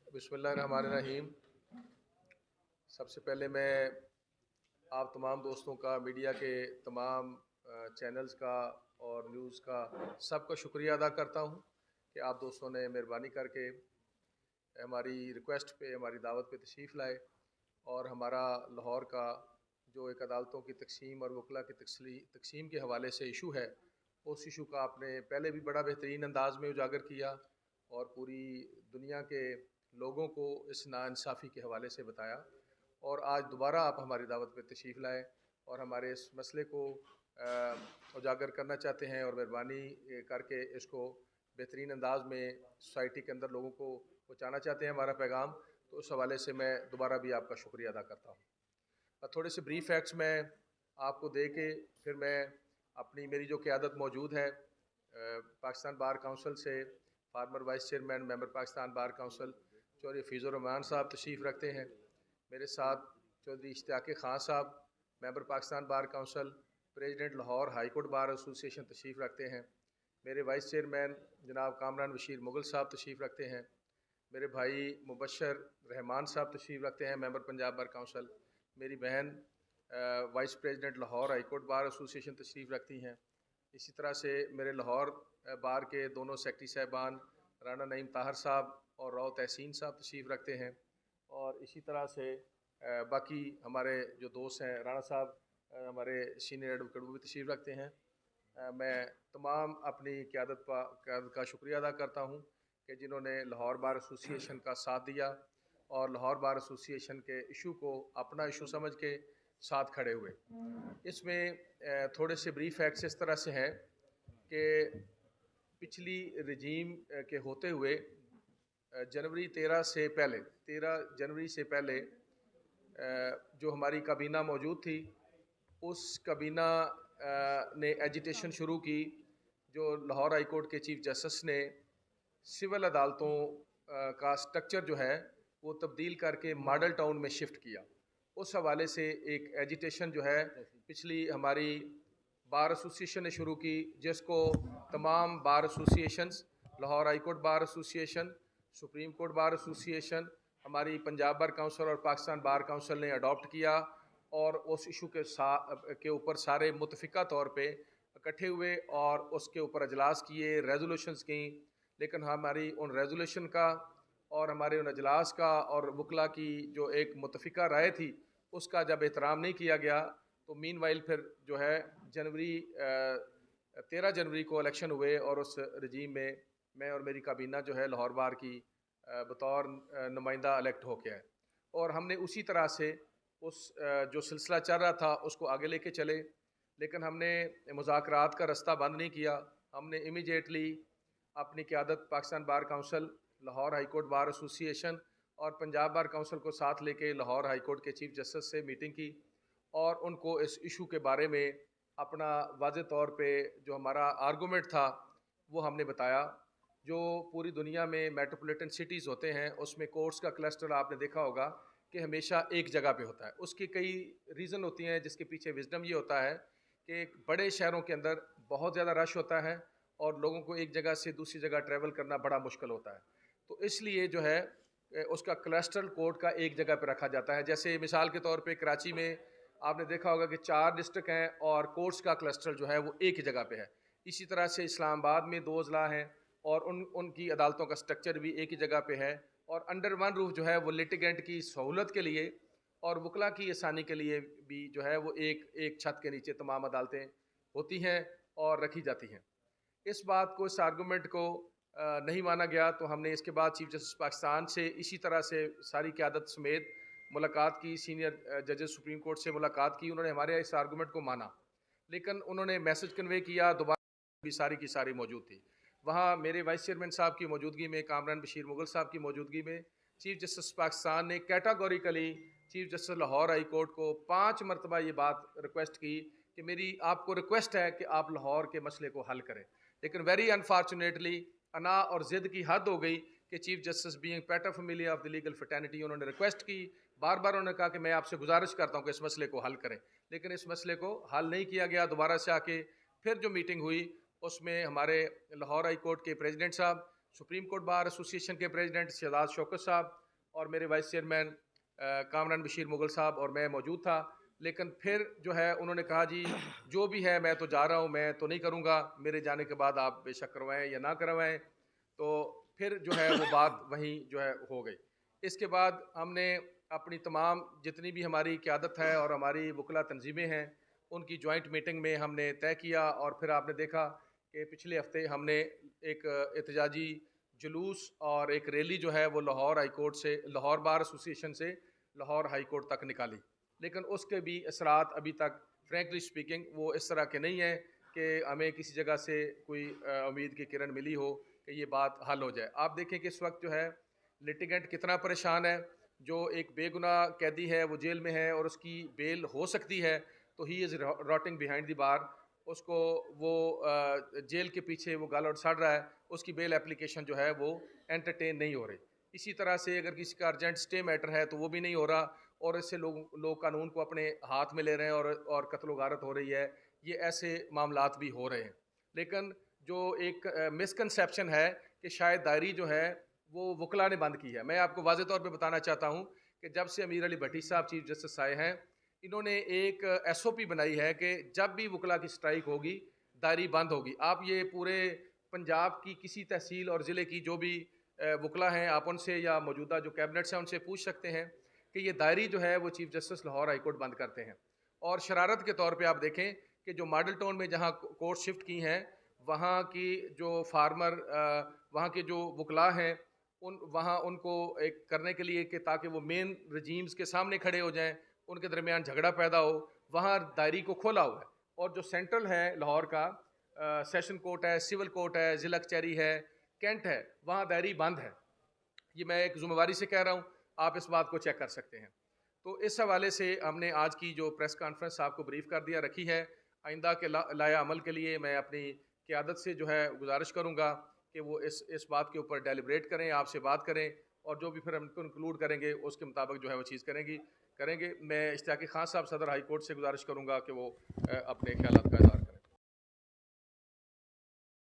बिस्मिल्लाहिर्रहमानिर्रहीम। सबसे पहले मैं आप तमाम दोस्तों का, मीडिया के तमाम चैनल्स का और न्यूज़ का सबका शुक्रिया अदा करता हूँ कि आप दोस्तों ने मेहरबानी करके हमारी रिक्वेस्ट पे, हमारी दावत पे तशरीफ़ लाए और हमारा लाहौर का जो एक अदालतों की तकसीम और वकला की तकसीम के हवाले से इशू है, उस इशू का आपने पहले भी बड़ा बेहतरीन अंदाज में उजागर किया और पूरी दुनिया के लोगों को इस नाइंसाफ़ी के हवाले से बताया। और आज दोबारा आप हमारी दावत पे तशरीफ़ लाए और हमारे इस मसले को उजागर करना चाहते हैं और मेहरबानी करके इसको बेहतरीन अंदाज में सोसाइटी के अंदर लोगों को पहुँचाना चाहते हैं हमारा पैगाम। तो उस हवाले से मैं दोबारा भी आपका शुक्रिया अदा करता हूँ। थोड़े से ब्रीफ फैक्ट्स मैं आपको दे के फिर मैं अपनी मेरी जो क़यादत मौजूद है पाकिस्तान बार काउंसिल से former vice chairman member Pakistan bar council Chaudhry Hafizur Rehman साहब तशरीफ़ रखते हैं। मेरे साथ चौधरी इश्तियाक़ ख़ान साहब member Pakistan bar council, president Lahore high court bar association तशरीफ़ रखते हैं। मेरे वाइस चेयरमैन जनाब कामरान बशीर मुगल साहब तशरीफ़ रखते हैं। मेरे भाई मुबशर रहमान साहब तशरीफ़ रखते हैं मेंबर पंजाब बार काउंसिल। मेरी बहन vice president Lahore high court bar association तशरीफ़ रखती हैं। इसी तरह से मेरे लाहौर बार के दोनों सेक्रेटरी साहिबान राना नईम ताहर साहब और राव तहसीन साहब तशरीफ़ रखते हैं। और इसी तरह से बाकी हमारे जो दोस्त हैं, राना साहब हमारे सीनियर एडवोकेट वो भी तशरीफ़ रखते हैं। मैं तमाम अपनी क़यादत का शुक्रिया अदा करता हूँ कि जिन्होंने लाहौर बार एसोसिएशन का साथ दिया और लाहौर बार एसोसिएशन के इशू को अपना इशू समझ के साथ खड़े हुए। इसमें थोड़े से ब्रीफ फैक्ट्स इस तरह से हैं कि पिछली रजीम के होते हुए जनवरी 13 जनवरी से पहले जो हमारी काबीना मौजूद थी, उस काबीना ने एजिटेशन शुरू की। जो लाहौर हाई कोर्ट के चीफ जस्टिस ने सिविल अदालतों का स्ट्रक्चर जो है वो तब्दील करके मॉडल टाउन में शिफ्ट किया। उस हवाले से एक एजिटेशन जो है पिछली हमारी बार एसोसिएशन ने शुरू की, जिसको तमाम bar associations, Lahore high court bar association, supreme court bar association, हमारी पंजाब बार काउंसिल और पाकिस्तान बार काउंसिल ने अडॉप्ट किया और उस इशू के ऊपर सारे मुतफ़िका तौर पे इकट्ठे हुए और उसके ऊपर अजलास किए, रेजोल्यूशंस की। लेकिन हमारी उन रेजोल्यूशन का और हमारे उन अजलास का और वकला की जो एक मुतफ़िका राय थी, उसका जब एहतराम नहीं किया गया तो मीनवाइल फिर जो है 13 जनवरी को इलेक्शन हुए और उस रजीम में मैं और मेरी काबीना जो है लाहौर बार की बतौर नुमाइंदा इलेक्ट हो गया है। और हमने उसी तरह से उस जो सिलसिला चल रहा था उसको आगे लेके चले, लेकिन हमने मुज़ाकरात का रास्ता बंद नहीं किया। हमने इमीडिएटली अपनी क़यादत Pakistan bar council, Lahore high court bar association और पंजाब बार काउंसिल को साथ लेके लाहौर हाई कोर्ट के चीफ जस्टिस से मीटिंग की और उनको इस इशू के बारे में अपना वाज़ेह तौर पे जो हमारा आर्गूमेंट था वो हमने बताया। जो पूरी दुनिया में मेट्रोपॉलिटन सिटीज़ होते हैं उसमें कोर्ट्स का क्लस्टर आपने देखा होगा कि हमेशा एक जगह पे होता है। उसकी कई रीज़न होती हैं, जिसके पीछे विजडम ये होता है कि बड़े शहरों के अंदर बहुत ज़्यादा रश होता है और लोगों को एक जगह से दूसरी जगह ट्रैवल करना बड़ा मुश्किल होता है। तो इसलिए जो है उसका क्लस्टरल कोर्ट का एक जगह पर रखा जाता है। जैसे मिसाल के तौर पे कराची में आपने देखा होगा कि 4 डिस्ट्रिक्ट हैं और कोर्ट्स का क्लस्टर जो है वो एक ही जगह पे है। इसी तरह से इस्लामाबाद में 2 अजला हैं और उनकी अदालतों का स्ट्रक्चर भी एक ही जगह पे है और अंडर वन रूफ जो है वो लिटिगेंट की सहूलत के लिए और वकला की आसानी के लिए भी जो है वो एक छत के नीचे तमाम अदालतें होती हैं और रखी जाती हैं। इस बात को, इस आर्गूमेंट को नहीं माना गया तो हमने इसके बाद चीफ जस्टिस पाकिस्तान से इसी तरह से सारी क़यादत समेत मुलाकात की, सीनियर जजेस सुप्रीम कोर्ट से मुलाकात की। उन्होंने हमारे इस आर्गूमेंट को माना, लेकिन उन्होंने मैसेज कन्वे किया, दोबारा भी सारी की सारी मौजूद थी। वहाँ मेरे वाइस चेयरमैन साहब की मौजूदगी में, कामरान बशीर मुगल साहब की मौजूदगी में चीफ जस्टिस पाकिस्तान ने categorically chief justice Lahore high court को 5 मरतबा ये बात रिक्वेस्ट की कि मेरी आपको रिक्वेस्ट है कि आप लाहौर के मसले को हल करें। लेकिन वेरी अनफॉर्चुनेटली अना और ज़िद की हद हो गई कि chief justice being pater family of the legal fraternity उन्होंने रिक्वेस्ट की, बार बार उन्होंने कहा कि मैं आपसे गुजारिश करता हूँ कि इस मसले को हल करें, लेकिन इस मसले को हल नहीं किया गया। दोबारा से आके फिर जो मीटिंग हुई उसमें हमारे लाहौर हाई कोर्ट के प्रेसिडेंट साहब, سپریم کورٹ بار ایسوسیشن کے پریزیڈنٹ شہزاد شوکت صاحب اور میرے وائس چیئرمین کامران بشیر مغل صاحب اور میں موجود تھا. لیکن پھر جو ہے انہوں نے کہا جی جو بھی ہے میں تو جا رہا ہوں, میں تو نہیں کروں گا, میرے جانے کے بعد آپ بے شک کروائیں یا نہ کروائیں. تو پھر جو ہے وہ بات وہیں جو ہے ہو گئی. اس کے بعد ہم نے اپنی تمام جتنی بھی ہماری قیادت ہے اور ہماری وکلا تنظیمیں ہیں ان کی جوائنٹ میٹنگ میں ہم نے طے کیا, اور پھر آپ نے دیکھا کہ پچھلے ہفتے ہم نے ایک احتجاجی جلوس اور ایک ریلی جو ہے وہ لاہور ہائی کورٹ سے, لاہور بار ایسوسیشن سے لاہور ہائی کورٹ تک نکالی. لیکن اس کے بھی اثرات ابھی تک فرینکلی اسپیکنگ وہ اس طرح کے نہیں ہیں کہ ہمیں کسی جگہ سے کوئی امید کی کرن ملی ہو کہ یہ بات حل ہو جائے. آپ دیکھیں کہ اس وقت جو ہے لٹیگنٹ کتنا پریشان ہے. جو ایک بے گناہ قیدی ہے وہ جیل میں ہے اور اس کی بیل ہو سکتی ہے, تو ہی از راٹنگ بیہائنڈ دی بار, اس کو وہ جیل کے پیچھے وہ گال اور سڑ رہا ہے, اس کی بیل اپلیکیشن جو ہے وہ انٹرٹین نہیں ہو رہی. اسی طرح سے اگر کسی کا ارجنٹ سٹے میٹر ہے تو وہ بھی نہیں ہو رہا, اور اس سے لوگ قانون کو اپنے ہاتھ میں لے رہے ہیں اور قتل و غارت ہو رہی ہے. یہ ایسے معاملات بھی ہو رہے ہیں. لیکن جو ایک مسکنسیپشن ہے کہ شاید دائری جو ہے وہ وکلا نے بند کی ہے. میں آپ کو واضح طور پہ بتانا چاہتا ہوں کہ جب سے امیر علی بھٹی صاحب چیف جسٹس آئے ہیں انہوں نے ایک ایس او پی بنائی ہے کہ جب بھی وکلا کی سٹرائک ہوگی دائری بند ہوگی. آپ یہ پورے پنجاب کی کسی تحصیل اور ضلع کی جو بھی وکلا ہیں آپ ان سے یا موجودہ جو کیبنٹس ہیں ان سے پوچھ سکتے ہیں کہ یہ دائری جو ہے وہ chief justice Lahore high court بند کرتے ہیں. اور شرارت کے طور پہ آپ دیکھیں کہ جو ماڈل ٹاؤن میں جہاں کورٹ شفٹ کی ہیں وہاں کی جو فارمر وہاں کے جو وکلا ہیں وہاں ان کو ایک کرنے کے لیے کہ تاکہ وہ مین رجیمز کے سامنے کھڑے ہو جائیں, ان کے درمیان جھگڑا پیدا ہو, وہاں دائری کو کھولا ہوا ہے. اور جو سینٹرل ہے لاہور کا سیشن کورٹ ہے, سول کورٹ ہے, ضلع کچہری ہے, کینٹ ہے, وہاں دائری بند ہے. یہ میں ایک ذمہ داری سے کہہ رہا ہوں, آپ اس بات کو چیک کر سکتے ہیں. تو اس حوالے سے ہم نے آج کی جو پریس کانفرنس آپ کو بریف کر دیا رکھی ہے. آئندہ کے لایا عمل کے لیے میں اپنی قیادت سے جو ہے گزارش کروں گا کہ وہ اس بات کے اوپر ڈیلیبریٹ کریں, آپ سے بات کریں, اور جو بھی پھر ہم کنکلوڈ کریں گے اس کے مطابق جو ہے وہ چیز کریں گے. میں اشتیاقی خان صاحب صدر ہائی کورٹ سے گزارش کروں گا کہ وہ اپنے خیالات کا اظہار کریں.